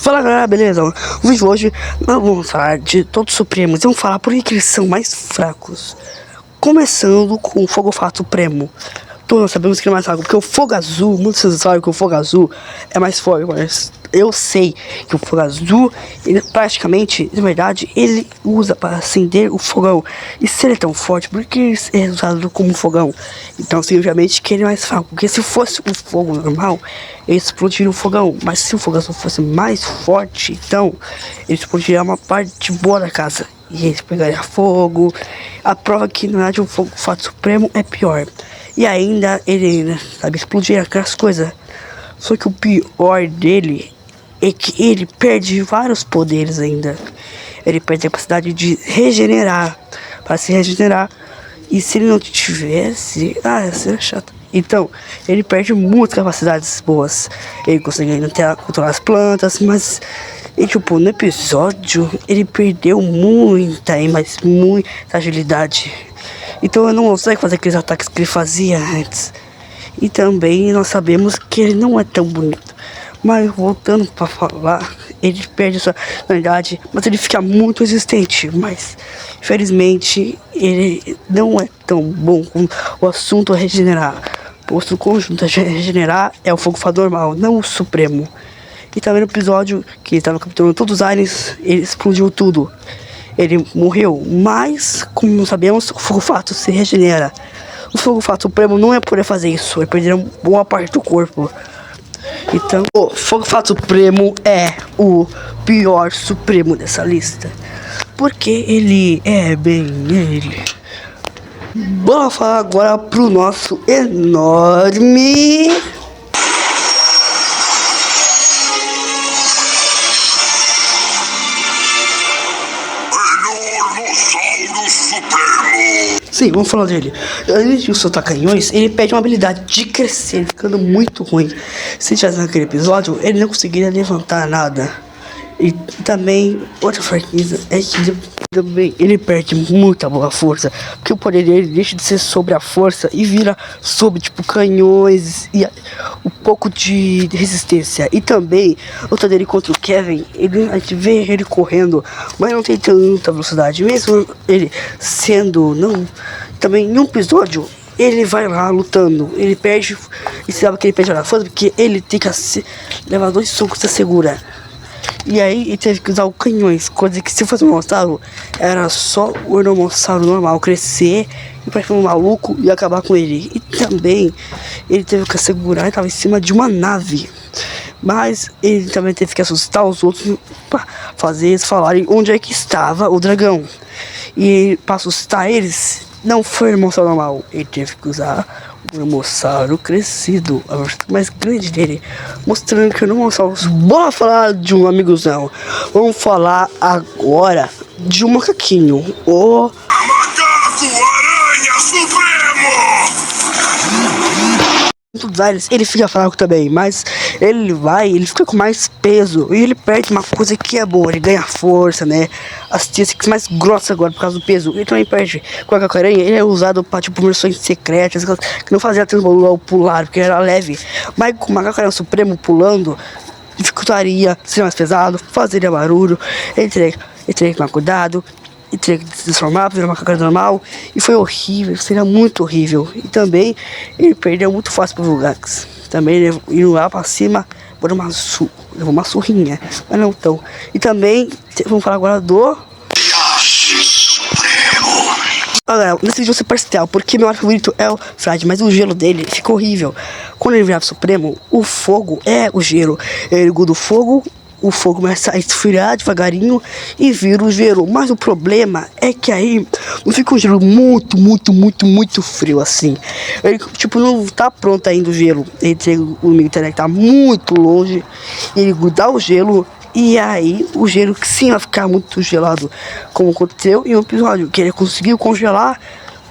Fala galera, beleza? No vídeo de hoje nós vamos falar de todos os Supremos. Vamos falar por que eles são mais fracos. Começando com o Fogo Fato Supremo. Todos sabemos que ele é mais fraco, porque o Fogo Azul, muitos sabem que o Fogo Azul é mais forte, mas eu sei que o Fogo Azul, ele praticamente, na verdade, ele usa para acender o fogão. E se ele é tão forte, por que ele é usado como fogão? Então, simplesmente que ele é mais fraco, porque se fosse um fogo normal, ele explodiria o fogão. Mas se o Fogo Azul fosse mais forte, então, ele explodiria uma parte boa da casa. E ele pegaria fogo. A prova que, na verdade, o Fogo Fato Supremo é pior. E ainda ele, sabe, explodir aquelas coisas. Só que o pior dele é que ele perde vários poderes ainda. Ele perde a capacidade de regenerar. Para se regenerar. E se ele não tivesse... seria chato. Então, ele perde muitas capacidades boas. Ele consegue ainda controlar as plantas, mas... E tipo, no episódio, ele perdeu muita agilidade. Então ele não consegue fazer aqueles ataques que ele fazia antes. E também nós sabemos que ele não é tão bonito. Mas voltando para falar, ele perde sua personalidade, mas ele fica muito resistente. Mas infelizmente ele não é tão bom com o assunto a regenerar. Posto o conjunto a regenerar é o Fogo Fato normal, não o Supremo. E também no episódio que ele estava capturando todos os aliens, ele explodiu tudo. Ele morreu, mas, como sabemos, o Fogo Fato se regenera. O Fogo Fato Supremo não é poder fazer isso, ele perderá boa parte do corpo. Então, o Fogo Fato Supremo é o pior Supremo dessa lista. Porque ele é bem ele. Bora falar agora pro nosso enorme... Sim, vamos falar dele. Além de soltar canhões, ele perde uma habilidade de crescer, ficando muito ruim. Se tivesse naquele episódio, ele não conseguiria levantar nada. E também, outra fraqueza é que também ele perde muita boa força. Porque o poder dele deixa de ser sobre a força e vira sobre, tipo, canhões e um pouco de resistência. E também, outra dele contra o Kevin, a gente vê ele correndo, mas não tem tanta velocidade. Mesmo ele sendo, não... Também em um episódio, ele vai lá lutando, ele perde, e sabe que ele perde a força porque ele tem que levar 2 socos da segura. E aí ele teve que usar o canhões, coisa que se fosse um monossauro, era só o dinossauro normal crescer e parecer um maluco e acabar com ele. E também ele teve que segurar, ele estava em cima de uma nave. Mas ele também teve que assustar os outros para fazer eles falarem onde é que estava o dragão. E para assustar eles, não foi o dinossauro normal, ele teve que usar o dinossauro crescido, a versão mais grande dele, mostrando que o dinossauro... Bora falar de um amigozão. Vamos falar agora de um macaquinho, o Macaco Aranha Supremo. Ele fica fraco também, mas ele fica com mais peso e ele perde uma coisa que é boa, ele ganha força, né? As tias ficam mais grossas agora por causa do peso. Ele também perde. Com a Macaco-Aranha, ele é usado para tipo versões secretas que não fazia tanto ao pular, porque era leve. Mas com o Macaco-Aranha Supremo pulando, dificultaria, seria mais pesado, fazeria barulho, ele teria que tomar cuidado. E teria que se transformar, virar uma macaco normal. E foi horrível, seria muito horrível. E também ele perdeu muito fácil pro Vulgax. Também ele indo lá pra cima, levou uma surrinha. Mas não tão. E também, vamos falar agora do Supremo. Galera, nesse vídeo você parece ideal, porque meu arco favorito é o Frade, mas o gelo dele ficou horrível. Quando ele virava Supremo, o fogo é o gelo. Ele gruda o fogo. O fogo começa a esfriar devagarinho e vira o gelo. Mas o problema é que aí não fica um gelo muito frio assim. Ele tipo não tá pronto ainda o gelo. O inimigo teria que tá muito longe. Ele grudar o gelo. E aí o gelo que sim vai ficar muito gelado. Como aconteceu em um episódio. Que ele conseguiu congelar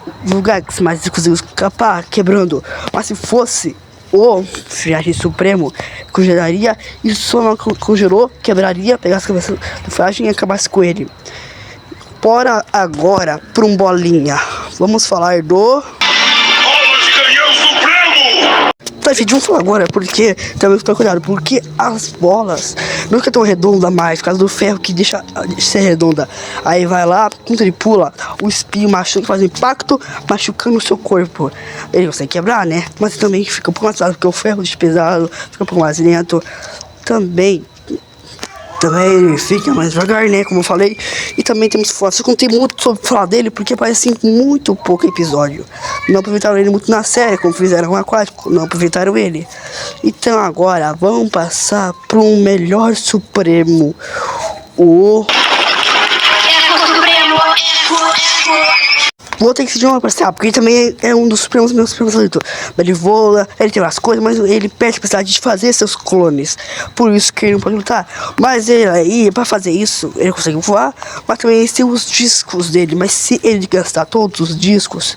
o Vulgax, mas ele conseguiu escapar quebrando. Mas se fosse o Friagem Supremo, congelaria e só não congelou, quebraria, pegasse a cabeça do Friagem e acabasse com ele. Bora agora para um bolinha. Vamos falar do... Tá, gente, vamos falar agora porque também ficar cuidado, porque as bolas não ficam tão redondas mais por causa do ferro que deixa de ser redonda. Aí vai lá, quando ele pula, o espinho machuca, faz impacto, machucando o seu corpo. Ele consegue quebrar, né? Mas também fica um pouco mais pesado, porque o ferro é pesado, fica um pouco mais lento. Também ele fica mais devagar, né, como eu falei. E também temos fotos, só que não tem muito sobre falar dele, porque aparece muito pouco episódio. Não aproveitaram ele muito na série, como fizeram com o Aquático, não aproveitaram ele. Então agora, vamos passar pro melhor Supremo. O Vou ter que se chamar pra ser, porque ele também é um dos meus supremos favoritos. Ele voa, ele tem as coisas, mas ele perde a capacidade de fazer seus clones. Por isso que ele não pode lutar. Mas ele aí, pra fazer isso, ele consegue voar, mas também ele tem os discos dele. Mas se ele gastar todos os discos,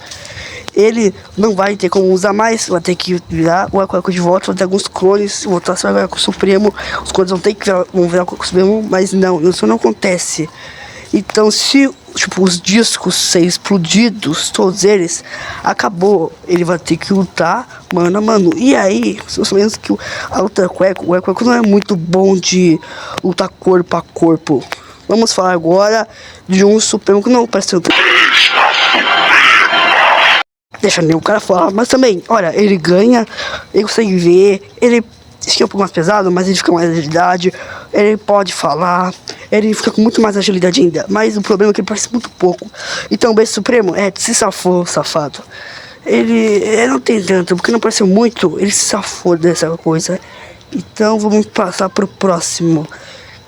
ele não vai ter como usar mais. Vai ter que virar o Aquático de volta, vai ter alguns clones, voltar a virar com o Supremo. Os clones vão ter que virar com o Supremo, mas não, isso não acontece. Então, se tipo os discos ser explodidos, todos eles, acabou. Ele vai ter que lutar mano a mano. E aí, se menos que a luta o Aquático não é muito bom de lutar corpo a corpo. Vamos falar agora de um Supremo que não parece tanto. Deixa nem o cara falar, mas também, olha, ele ganha, ele consegue ver, ele fica um pouco mais pesado, mas ele fica com mais agilidade, ele pode falar, ele fica com muito mais agilidade ainda, mas o problema é que ele parece muito pouco. Então o Besta Supremo se safou, safado. Ele não tem tanto, porque não pareceu muito, ele se safou dessa coisa. Então vamos passar pro próximo,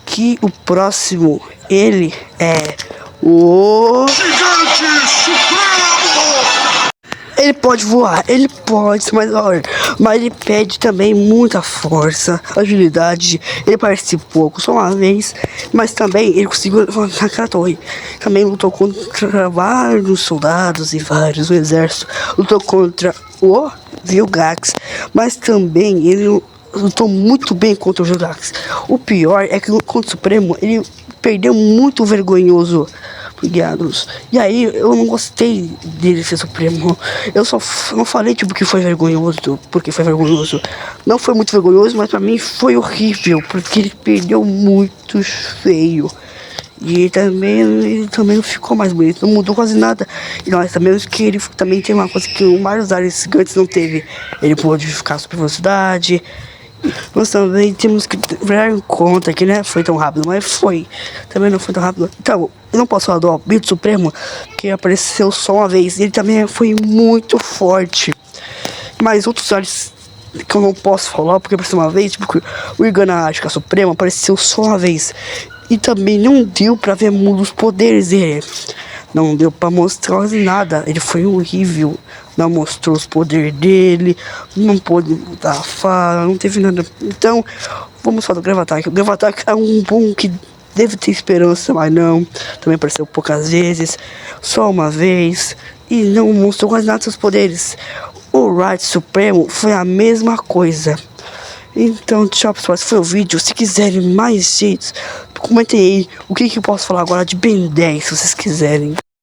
que o próximo, ele é o Gigante Supremo! Ele pode voar, ele pode ser mais maior, mas ele pede também muita força, agilidade. Ele parece pouco, só uma vez, mas também ele conseguiu levantar aquela torre. Também lutou contra vários soldados e vários o exército. Lutou contra o Vilgax, mas também ele lutou muito bem contra o Vilgax. O pior é que contra o Supremo ele perdeu muito vergonhoso. Guiados. E aí eu não gostei dele ser Supremo. Eu só não falei tipo que foi vergonhoso, porque foi vergonhoso. Não foi muito vergonhoso, mas pra mim foi horrível, porque ele perdeu muito feio. E ele também não ficou mais bonito, não mudou quase nada. E nós sabemos que ele também tem uma coisa que o Mario Ares Gigantes não teve. Ele pôde ficar super velocidade. Nós também temos que ver em conta que não foi tão rápido, mas foi. Também não foi tão rápido. Então, eu não posso falar do Albito Supremo, que apareceu só uma vez. Ele também foi muito forte. Mas outros olhos que eu não posso falar, porque apareceu uma vez, tipo, o Iganashi Supremo apareceu só uma vez. E também não deu pra ver muitos poderes dele. Não deu pra mostrar quase nada. Ele foi horrível. Não mostrou os poderes dele. Não pôde dar a fala. Não teve nada. Então, vamos falar do Gravatack. O Gravatack é um bom que deve ter esperança, mas não. Também apareceu poucas vezes. Só uma vez. E não mostrou quase nada dos seus poderes. O Right Supremo foi a mesma coisa. Então, tchau pessoal, esse foi o vídeo. Se quiserem mais jeitos, comentem aí o que eu posso falar agora de Ben 10, se vocês quiserem.